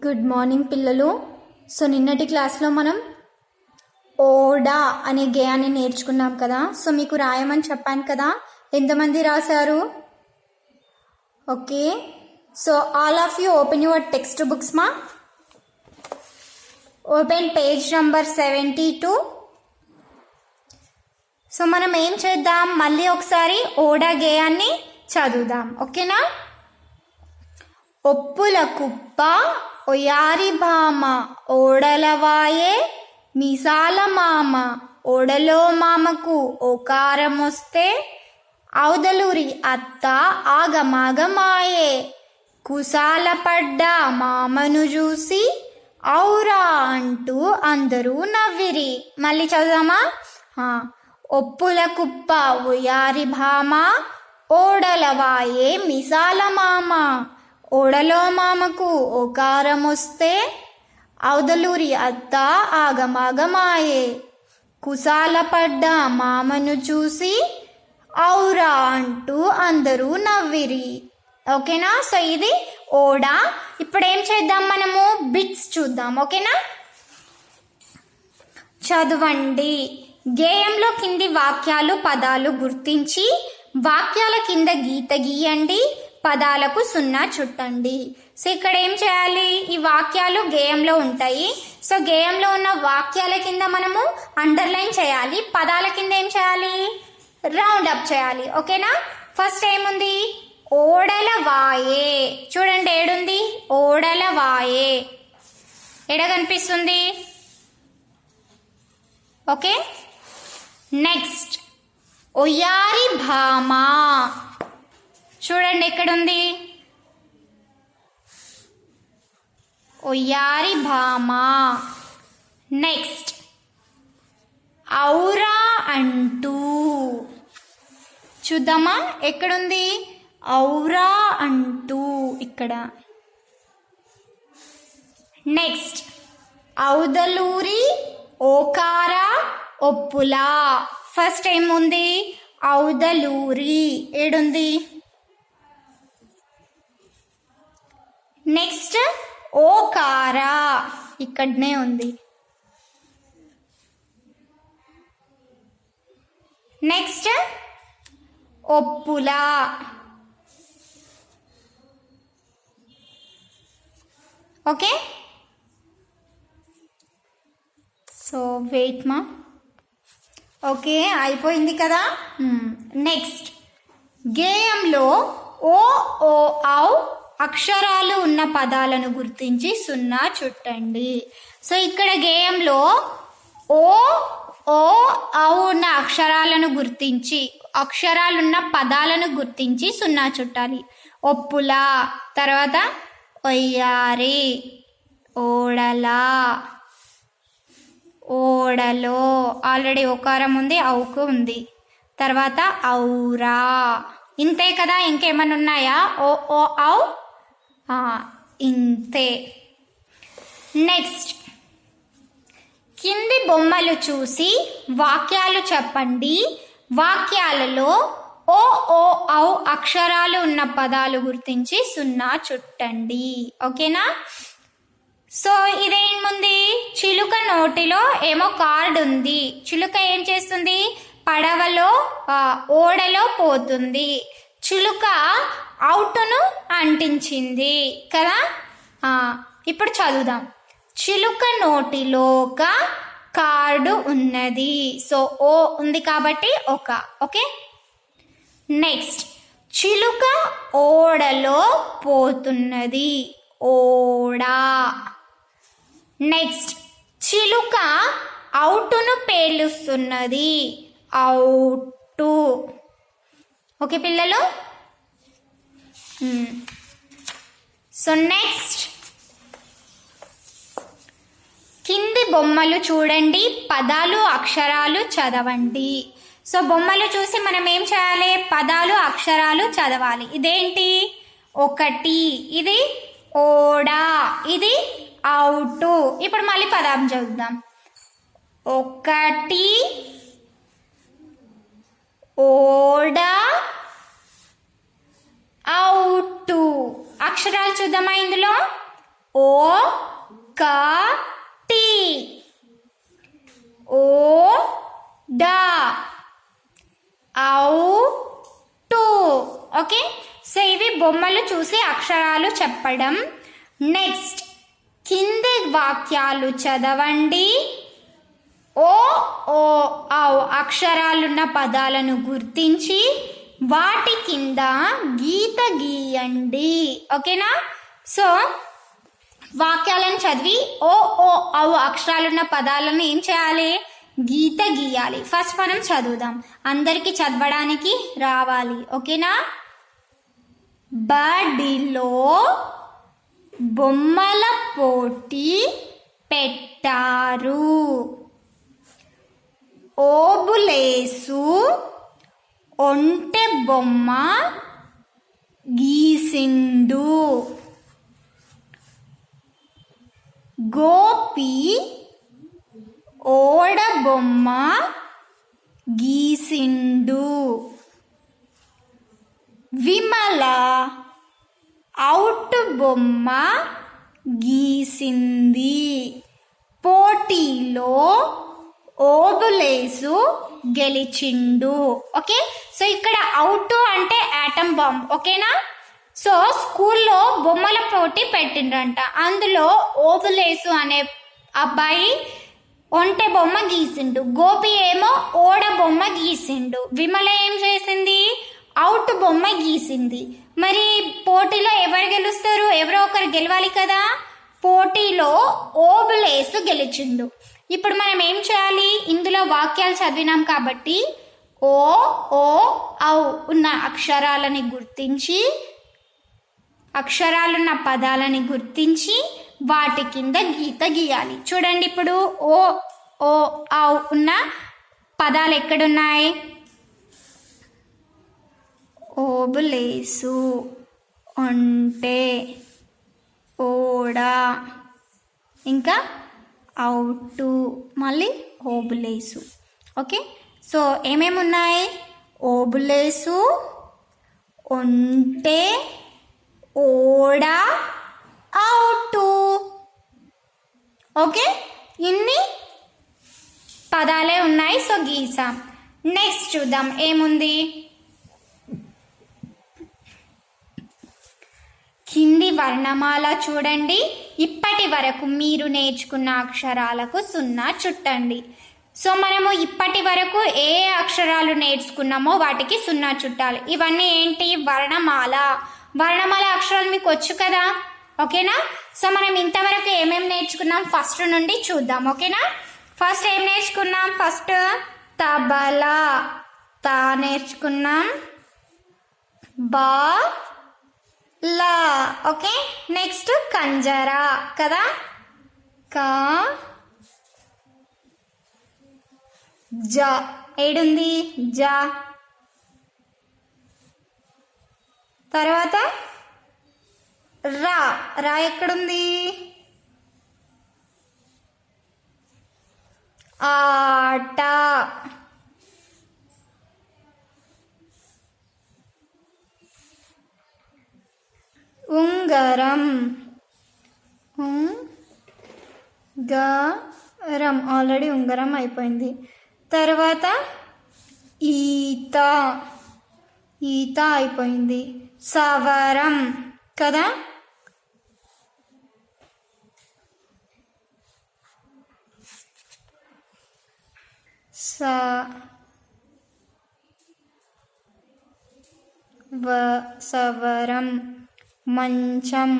Good morning పిల్లలు. So నిన్నటి క్లాస్లో మనం ఓడా అనే గేయాన్ని నేర్చుకున్నాం కదా. సో మీకు రాయమని చెప్పాను కదా, ఎంతమంది రాశారు? Okay, so all of you open your text books మా. Open page number 72. సో మనం ఏం చేద్దాం, మళ్ళీ ఒకసారి ఓడా గేయాన్ని చదువుదాం, ఓకేనా? ఒప్పుల కుప్ప ఒయారి భామ ఓడలవాయే మీసాల మామ ఓడలో మామకు ఓకారం వస్తే ఔదలూరి అత్త ఆగమాగమాయే కుసాల పడ్డ మామను చూసి ఔరా అంటూ అందరూ నవ్విరి. మళ్ళీ చదుదామా? ఒప్పుల కుప్ప ఒయారి భామ ఓడలవాయే మిసాల మామ ఓడలో మామకు ఓకారం వస్తే ఔదలూరి అత్త ఆగమాగమాయే కుసాల పడ్డ మామను చూసి ఔరా అంటూ అందరూ నవ్విరి. ఓకేనా? సో ఇది ఓడా. ఇప్పుడు ఏం చేద్దాం, మనము బిట్స్ చూద్దాం, ఓకేనా? చదవండి. గేయంలో కింది వాక్యాలు పదాలు గుర్తించి వాక్యాల కింద గీత గీయండి, పదాలకు 0 చుట్టండి. సో ఇక్కడ ఏం చేయాలి, ఈ వాక్యాలు గేయంలో ఉంటాయి. సో గేయంలో ఉన్న వాక్యాల కింద మనము అండర్లైన్ చేయాలి, పదాల కింద ఏం చేయాలి, రౌండ్ అప్ చేయాలి, ఓకేనా? ఫస్ట్ ఏముంది, ఓడల వాయే. చూడండి ఏడుంది, ఓడల వాయే ఎడ కనిపిస్తుంది? ఓకే. నెక్స్ట్ ఒయారి భామ, చూడండి ఎక్కడుంది, ఒయారి భామ. నెక్స్ట్ ఔరా అంటూ, చూద్దామా ఎక్కడుంది, ఔరా అంటూ ఇక్కడ. నెక్స్ట్ ఔదలూరి ఓకార ఒప్పులా. ఫస్ట్ ఏముంది, ఔదలూరి ఏడుంది. నెక్స్ట్ ఓకార ఇక్కడనే ఉంది. నెక్స్ట్ ఒప్పులా. ఓకే, సో వెయిట్ మా. ఓకే, అయిపోయింది కదా. నెక్స్ట్ గేయంలో ఓ ఓ ఔ అక్షరాలు ఉన్న పదాలను గుర్తించి 0 చుట్టండి. సో ఇక్కడ గేయంలో ఓ ఓ ఔ ఉన్న అక్షరాలను గుర్తించి, అక్షరాలున్న పదాలను గుర్తించి 0 చుట్టాలి. ఒప్పులా, తర్వాత ఒయ్యారి, ఓడలా, ఓడలో ఆల్రెడీ ఓకారం ఉంది, ఔకు ఉంది, తర్వాత ఔరా. ఇంతే కదా, ఇంకేమైనా ఉన్నాయా? ఓ ఓ ఔ ఇంతే. నెక్స్ట్ కింది బొమ్మలు చూసి వాక్యాలు చెప్పండి, వాక్యాలలో ఓ ఓ ఔ అక్షరాలు ఉన్న పదాలు గుర్తించి 0 చుట్టండి, ఓకేనా? సో ఇదేముంది, చిలుక నోటిలో ఏమో కార్డ్ ఉంది. చిలుక ఏం చేస్తుంది, పడవలో ఓడలో పోతుంది. చిలుక అవుటును అంటించింది కదా. ఇప్పుడు చదువుదాం. చిలుక నోటిలో ఒక కార్డు ఉన్నది. సో ఓ ఉంది కాబట్టి ఒక, ఓకే. నెక్స్ట్ చిలుక ఓడలో పోతున్నది, ఓడా. నెక్స్ట్ చిలుక అవుటును పేలుస్తున్నది, అవుటు. ఓకే పిల్లలు. సో నెక్స్ట్ కింది బొమ్మలు చూడండి, పదాలు అక్షరాలు చదవండి. సో బొమ్మలు చూసి మనం ఏం చేయాలి, పదాలు అక్షరాలు చదవాలి. ఇదేంటి, ఒకటి, ఇది ఓడా, ఇది అవుటు. ఇప్పుడు మళ్ళీ పదం చదువుదాం. ఒకటి ఓడా అవుటు. అక్షరాలు చూద్దామా ఇందులో, ఓ క టి, ఓ డ, ఔ టు. ఓకే, సో ఇవి బొమ్మలు చూసి అక్షరాలు చెప్పడం. నెక్స్ట్ కింది వాక్యాలు చదవండి. ఓ ఓ ఔ అక్షరాలున్న పదాలను గుర్తించి వాటి కింద గీత గీయండి. ఓకేనా? సో వాక్యాలను చదివి ఓ ఓ ఔ అక్షరాలున్న పదాలను ఏం చేయాలి? గీత గీయాలి. ఫస్ట్ మనం చదువుదాం, అందరికి చదవడానికి రావాలి. ఓకేనా? బడిలో బొమ్మల పోటీ పెట్టారు. ఓబులేసు ఒంటె బొమ్మ గీసిండు. గోపి ఓడ బొమ్మ గీసిండు. విమల అవుట్ బొమ్మ గీసింది. పోటీలో ఓబులేసు గెలిచిండు. ఓకే, సో ఇక్కడ అవుట్ అంటే ఆటం బాంబ్. ఓకేనా? సో స్కూల్లో బొమ్మల పోటీ పెట్టిండ్రంట. అందులో ఓబులేసు అనే అబ్బాయి ఒంటె బొమ్మ గీసిండు, గోపి ఏమో ఓడ బొమ్మ గీసిండు, విమల ఏం చేసింది? అవుట్ బొమ్మ గీసింది. మరి పోటీలో ఎవరు గెలుస్తారు? ఎవరో ఒకరు గెలవాలి కదా. పోటీలో ఓబులేసు గెలిచిండు. ఇప్పుడు మనం ఏం చేయాలి? ఇందులో వాక్యాలు చదివినాం కాబట్టి ఓ ఓ ఔ ఉన్న అక్షరాలని గుర్తించి, అక్షరాలున్న పదాలని గుర్తించి వాటి కింద గీత గీయాలి. చూడండి, ఇప్పుడు ఓ ఓ ఔ ఉన్న పదాలు ఎక్కడున్నాయి? ఓబులేసు, ఒంటె, ఓడ, ఇంకా అవుటు, మళ్ళీ ఓబులేసు. ఓకే, సో ఏమేమి ఉన్నాయి? ఓబులేసు, ఒంటె, ఓడ, అవుటు. ఓకే, ఇన్ని పదాలే ఉన్నాయి. సో గీసాం. నెక్స్ట్ చూద్దాం ఏముంది. కింది వర్ణమాల చూడండి. ఇప్పటి వరకు మీరు నేర్చుకున్న అక్షరాలకు 0 చుట్టండి. సో మనము ఇప్పటి వరకు ఏ అక్షరాలు నేర్చుకున్నామో వాటికి 0 చుట్టాలి. ఇవన్నీ ఏంటి? వర్ణమాల. వర్ణమాల అక్షరాలు మీకు వచ్చు కదా. ఓకేనా? సో మనం ఇంతవరకు ఏమేమి నేర్చుకున్నాం ఫస్ట్ నుండి చూద్దాం. ఓకేనా? ఫస్ట్ ఏం నేర్చుకున్నాం? ఫస్ట్ తబలా, తా నేర్చుకున్నాం. బా లా. ఓకే, నెక్స్ట్ కంజరా కదా. కా జా, ఏడుంది? జా. తర్వాత రా, రా ఎక్కడుంది? ఆట. ఉంగరం, ఉంగరం ఆల్రెడీ ఉంగరం అయిపోయింది. తర్వాత ఈత, ఈత అయిపోయింది. సవరం కదా. సవరం. మంచం.